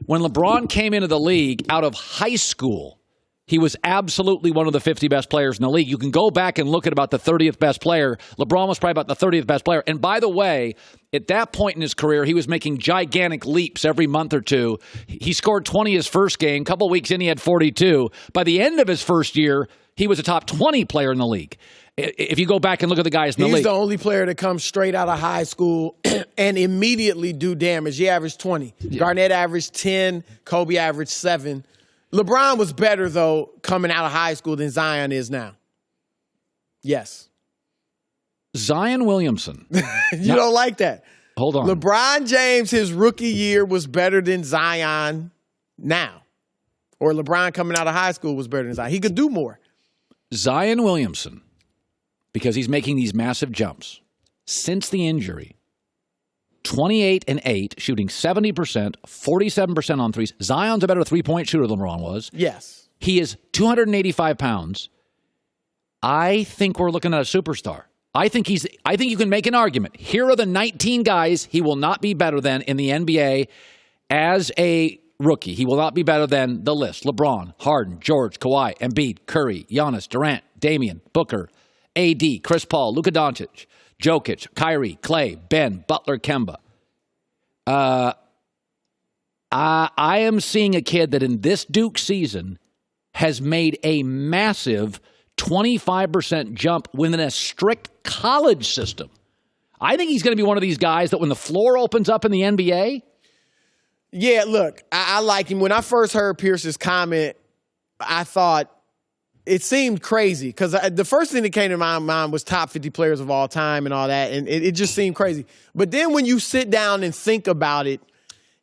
When LeBron came into the league out of high school, he was absolutely one of the 50 best players in the league. You can go back and look at about the 30th best player. LeBron was probably about the 30th best player. And by the way, at that point in his career, he was making gigantic leaps every month or two. He scored 20 his first game. A couple weeks in, he had 42. By the end of his first year, he was a top 20 player in the league. If you go back and look at the guys in the league. He's the only player to come straight out of high school and immediately do damage. He averaged 20. Yeah. Garnett averaged 10. Kobe averaged 7. LeBron was better, though, coming out of high school than Zion is now. Yes. Zion Williamson. You don't like that. Hold on. LeBron James, his rookie year, was better than Zion now. Or LeBron coming out of high school was better than Zion. He could do more. Zion Williamson, because he's making these massive jumps, since the injury, 28-8, shooting 70%, 47% on threes. Zion's a better three-point shooter than LeBron was. Yes. He is 285 pounds. I think we're looking at a superstar. I think you can make an argument. Here are the 19 guys he will not be better than in the NBA as a rookie. He will not be better than the list. LeBron, Harden, George, Kawhi, Embiid, Curry, Giannis, Durant, Damian, Booker, AD, Chris Paul, Luka Doncic, Jokic, Kyrie, Clay, Ben, Butler, Kemba. I am seeing a kid that in this Duke season has made a massive 25% jump within a strict college system. I think he's going to be one of these guys that when the floor opens up in the NBA. Yeah, look, I like him. When I first heard Pierce's comment, I thought, it seemed crazy because the first thing that came to my mind was top 50 players of all time and all that, and it just seemed crazy. But then when you sit down and think about it,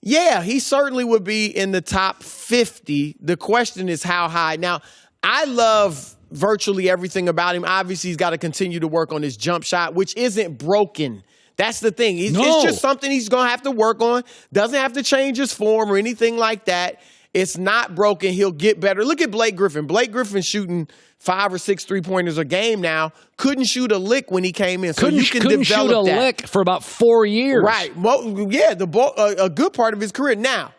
yeah, he certainly would be in the top 50. The question is how high. Now, I love virtually everything about him. Obviously, he's got to continue to work on his jump shot, which isn't broken. That's the thing. It's just something he's going to have to work on. Doesn't have to change his form or anything like that. It's not broken. He'll get better. Look at Blake Griffin. Blake Griffin shooting 5 or 6 three-pointers a game now. Couldn't shoot a lick when he came in. So couldn't shoot a lick for about 4 years. Right. Well, yeah, a good part of his career. Now,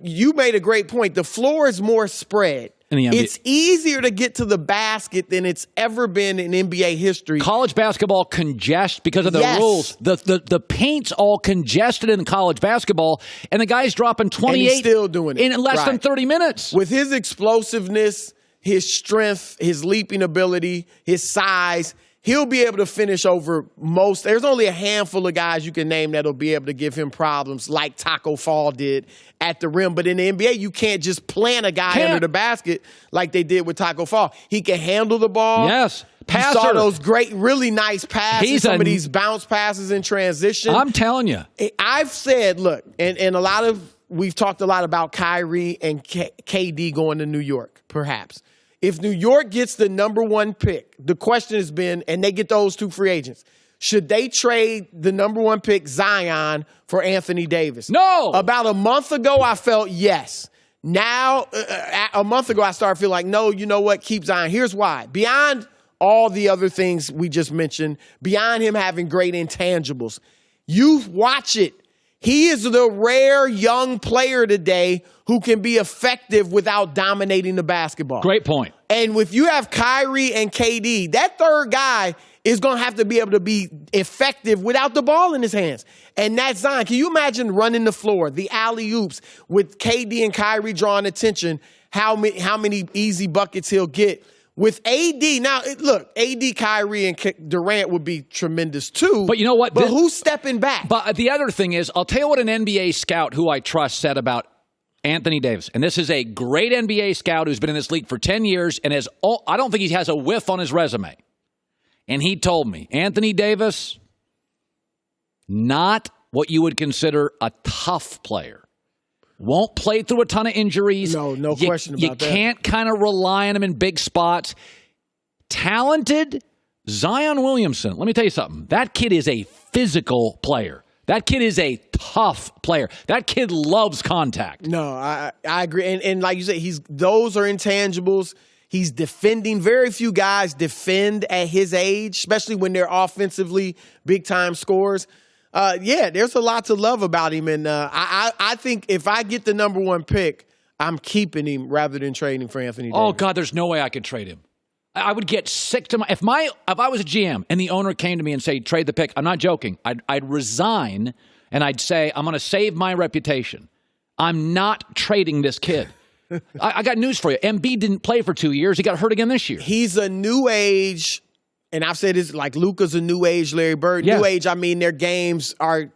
you made a great point. The floor is more spread. It's easier to get to the basket than it's ever been in NBA history. College basketball congests because of the rules. The paint's all congested in college basketball, and the guy's dropping 28 and he's still doing it in less than 30 minutes. With his explosiveness, his strength, his leaping ability, his size, he'll be able to finish over most. There's only a handful of guys you can name that'll be able to give him problems like Taco Fall did at the rim. But in the NBA, you can't just plant a guy under the basket like they did with Taco Fall. He can handle the ball. Yes. Passer. You saw those great, really nice passes, some of these bounce passes in transition. I'm telling you. I've said, look, and we've talked a lot about Kyrie and KD going to New York, perhaps. If New York gets the number 1 pick, the question has been, and they get those 2 free agents, should they trade the number 1 pick, Zion, for Anthony Davis? No. About a month ago, I felt yes. Now, a month ago, I started feeling like, no, you know what? Keep Zion. Here's why. Beyond all the other things we just mentioned, beyond him having great intangibles, you watch it. He is the rare young player today who can be effective without dominating the basketball. Great point. And if you have Kyrie and KD, that third guy is going to have to be able to be effective without the ball in his hands. And that's Zion. Can you imagine running the floor, the alley-oops, with KD and Kyrie drawing attention, how many easy buckets he'll get? With AD, now, look, AD, Kyrie, and Durant would be tremendous too. But you know what? But who's stepping back? But the other thing is, I'll tell you what an NBA scout who I trust said about Anthony Davis. And this is a great NBA scout who's been in this league for 10 years and I don't think he has a whiff on his resume. And he told me, Anthony Davis, not what you would consider a tough player. Won't play through a ton of injuries. No question about that. You can't kind of rely on him in big spots. Talented, Zion Williamson. Let me tell you something. That kid is a physical player. That kid is a tough player. That kid loves contact. No, I agree. And like you said, those are intangibles. He's defending. Very few guys defend at his age, especially when they're offensively big-time scorers. Yeah, there's a lot to love about him. And I think if I get the number one pick, I'm keeping him rather than trading him for Anthony Davis. Oh, God, there's no way I could trade him. I would get sick to my if I was a GM and the owner came to me and said, trade the pick, I'm not joking. I'd resign and I'd say, I'm going to save my reputation. I'm not trading this kid. I got news for you. Embiid didn't play for 2 years. He got hurt again this year. He's a new age, and I've said this, like Luka's a new age Larry Bird. Yeah. New age, I mean, their games are,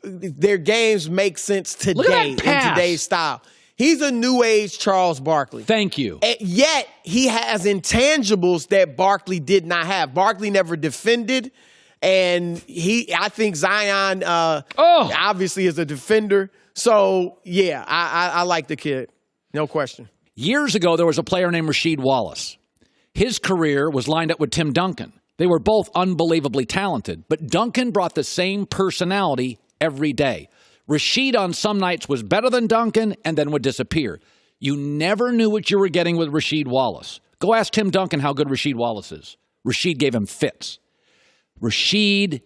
their games make sense today in today's style. He's a new age Charles Barkley. Thank you. And yet, he has intangibles that Barkley did not have. Barkley never defended, and I think Zion obviously is a defender. So, yeah, I like the kid. No question. Years ago, there was a player named Rasheed Wallace. His career was lined up with Tim Duncan. They were both unbelievably talented, but Duncan brought the same personality every day. Rasheed on some nights was better than Duncan and then would disappear. You never knew what you were getting with Rasheed Wallace. Go ask Tim Duncan how good Rasheed Wallace is. Rasheed gave him fits. Rasheed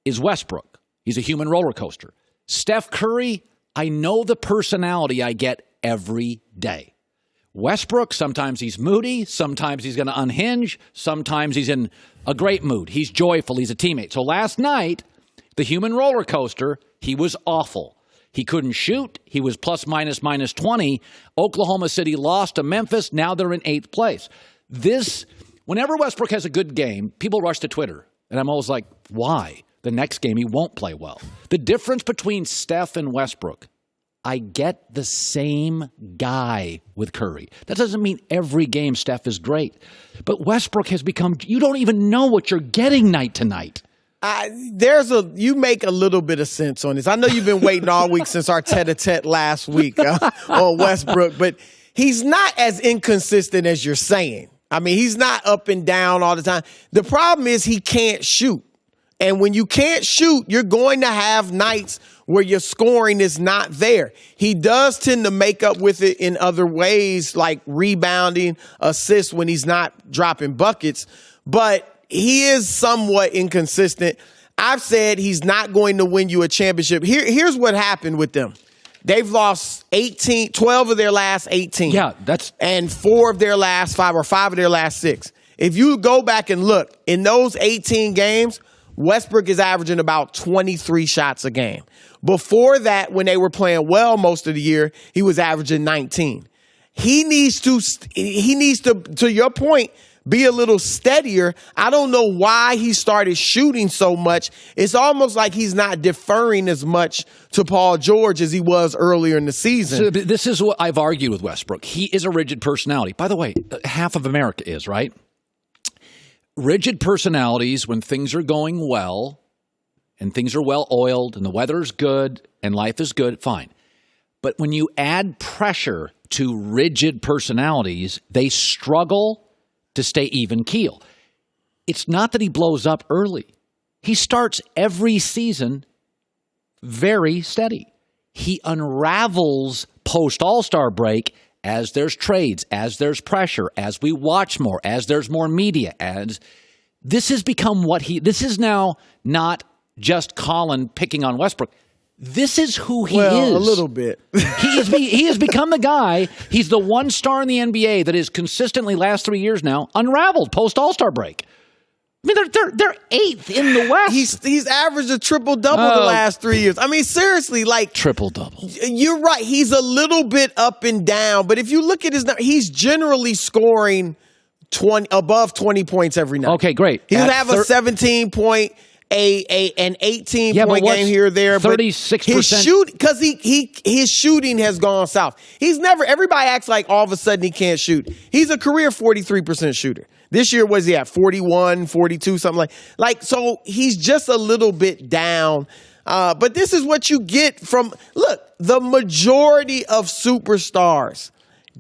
is Westbrook. He's a human roller coaster. Steph Curry, I know the personality I get every day. Westbrook, sometimes he's moody, sometimes he's going to unhinge, sometimes he's in a great mood. He's joyful, he's a teammate. So last night, the human roller coaster, he was awful. He couldn't shoot. He was plus minus 20. Oklahoma City lost to Memphis. Now they're in 8th place. Whenever Westbrook has a good game, people rush to Twitter. And I'm always like, why? The next game he won't play well. The difference between Steph and Westbrook, I get the same guy with Curry. That doesn't mean every game Steph is great. But Westbrook has become, you don't even know what you're getting night to night. You make a little bit of sense on this. I know you've been waiting all week since our tete-a-tete last week on Westbrook, but he's not as inconsistent as you're saying. I mean, he's not up and down all the time. The problem is he can't shoot. And when you can't shoot, you're going to have nights where your scoring is not there. He does tend to make up with it in other ways, like rebounding, assists when he's not dropping buckets. But he is somewhat inconsistent. I've said he's not going to win you a championship. Here's what happened with them. They've lost 12 of their last 18. Yeah, and 4 of their last 5 or 5 of their last 6. If you go back and look, in those 18 games, Westbrook is averaging about 23 shots a game. Before that, when they were playing well most of the year, he was averaging 19. He needs to, to your point, be a little steadier. I don't know why he started shooting so much. It's almost like he's not deferring as much to Paul George as he was earlier in the season. So this is what I've argued with Westbrook. He is a rigid personality. By the way, half of America is, right? Rigid personalities, when things are going well and things are well-oiled and the weather's good and life is good, fine. But when you add pressure to rigid personalities, they struggle to stay even keel. It's not that he blows up early. He starts every season very steady. He unravels post-All-Star break as there's trades, as there's pressure, as we watch more, as there's more media, as this has become this is now not just Colin picking on Westbrook. This is who he is. A little bit. He has become the guy. He's the one star in the NBA that is consistently last 3 years now unraveled post All-Star break. I mean, they're 8th in the West. He's averaged a triple-double the last 3 years. I mean, seriously, like triple-double. You're right. He's a little bit up and down, but if you look at his numbers, he's generally scoring above 20 points every night. Okay, great. He'll have a 17-point. An 18-point game here or there. 36%. His shoot, because his shooting has gone south. Everybody acts like all of a sudden he can't shoot. He's a career 43% shooter. This year, was he at 41, 42, something like so he's just a little bit down. But this is what you get from, look, the majority of superstars.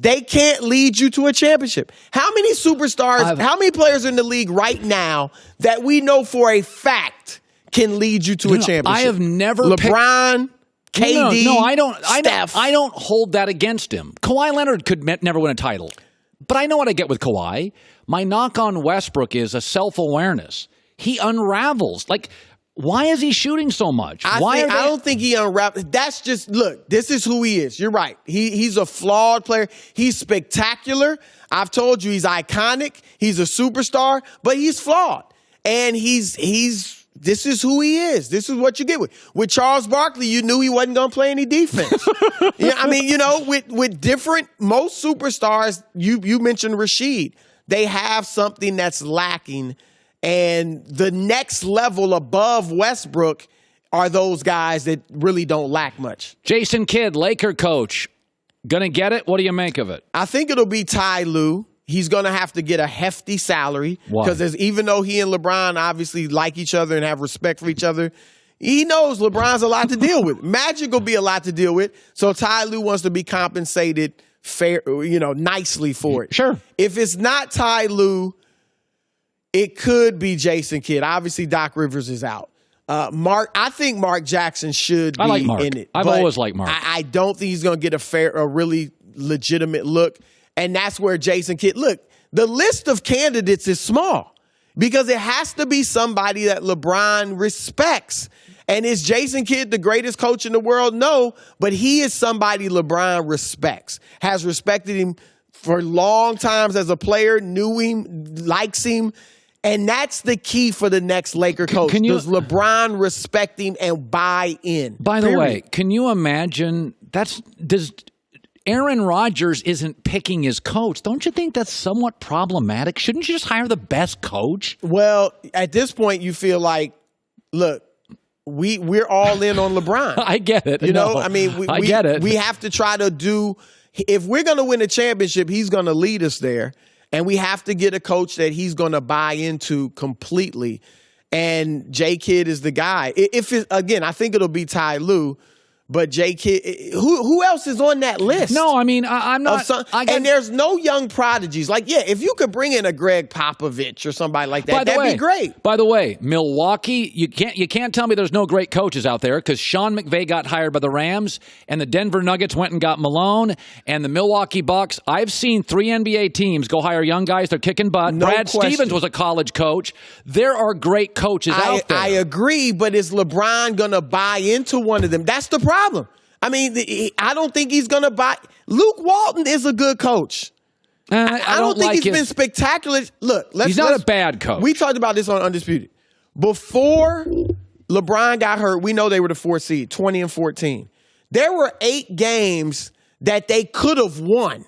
They can't lead you to a championship. How many superstars, how many players in the league right now that we know for a fact can lead you to a championship? I have never LeBron, KD, Steph. I don't hold that against him. Kawhi Leonard could never win a title. But I know what I get with Kawhi. My knock on Westbrook is a self-awareness. he unravels. Like, why is he shooting so much? I don't think he unravels. That's just, look, this is who he is. You're right. He's a flawed player. He's spectacular. I've told you he's iconic. He's a superstar, but he's flawed. And this is who he is. This is what you get with Charles Barkley. You knew he wasn't going to play any defense. Yeah, I mean, with different, most superstars, you mentioned Rashid, they have something that's lacking. And the next level above Westbrook are those guys that really don't lack much. Jason Kidd, Laker coach, gonna get it? What do you make of it? I think it'll be Ty Lue. He's going to have to get a hefty salary because even though he and LeBron obviously like each other and have respect for each other, he knows LeBron's a lot to deal with. Magic will be a lot to deal with. So Ty Lue wants to be compensated fair, nicely for it. Sure. If it's not Ty Lue, it could be Jason Kidd. Obviously, Doc Rivers is out. I think Mark Jackson should be in it. I've always liked Mark. I don't think he's going to get a really legitimate look. And that's where Jason Kidd, look, the list of candidates is small because it has to be somebody that LeBron respects. And is Jason Kidd the greatest coach in the world? No, but he is somebody LeBron respects, has respected him for long times as a player, knew him, likes him. And that's the key for the next Laker coach. Does LeBron respect him and buy in? By the way, can you imagine Aaron Rodgers isn't picking his coach. Don't you think that's somewhat problematic? Shouldn't you just hire the best coach? Well, at this point, you feel like, look, we're all in on LeBron. I get it. I get it. We have to try to do, if we're going to win a championship, he's going to lead us there. And we have to get a coach that he's going to buy into completely. And J. Kidd is the guy. Again, I think it'll be Ty Lue. But J. Kidd, who else is on that list? No, I mean, I'm not. And there's no young prodigies. Like, yeah, if you could bring in a Greg Popovich or somebody like that, that'd be great. By the way, Milwaukee, you can't tell me there's no great coaches out there because Sean McVay got hired by the Rams, and the Denver Nuggets went and got Malone, and the Milwaukee Bucks. I've seen 3 NBA teams go hire young guys. They're kicking butt. No Brad question. Stevens was a college coach. There are great coaches out there. I agree, but is LeBron going to buy into one of them? That's the problem. I mean, I don't think he's going to buy. Luke Walton is a good coach. I don't think he's been spectacular. Look, he's not a bad coach. We talked about this on Undisputed. Before LeBron got hurt, we know they were the 4th seed, 20-14. There were 8 games that they could have won,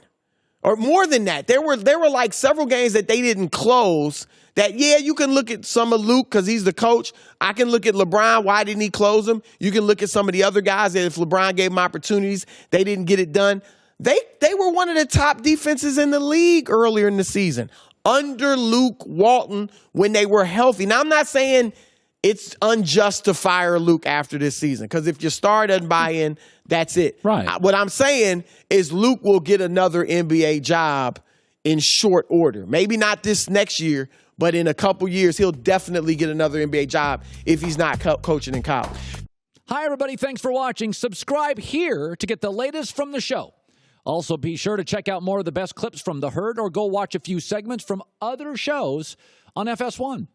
or more than that. There were like several games that they didn't close. That, yeah, you can look at some of Luke because he's the coach. I can look at LeBron. Why didn't he close them? You can look at some of the other guys that if LeBron gave them opportunities, they didn't get it done. They were one of the top defenses in the league earlier in the season under Luke Walton when they were healthy. Now, I'm not saying it's unjust to fire Luke after this season because if your star doesn't buy in, that's it. Right. What I'm saying is Luke will get another NBA job in short order. Maybe not this next year, but in a couple years, he'll definitely get another NBA job if he's not coaching in college. Hi, everybody. Thanks for watching. Subscribe here to get the latest from the show. Also, be sure to check out more of the best clips from The Herd or go watch a few segments from other shows on FS1.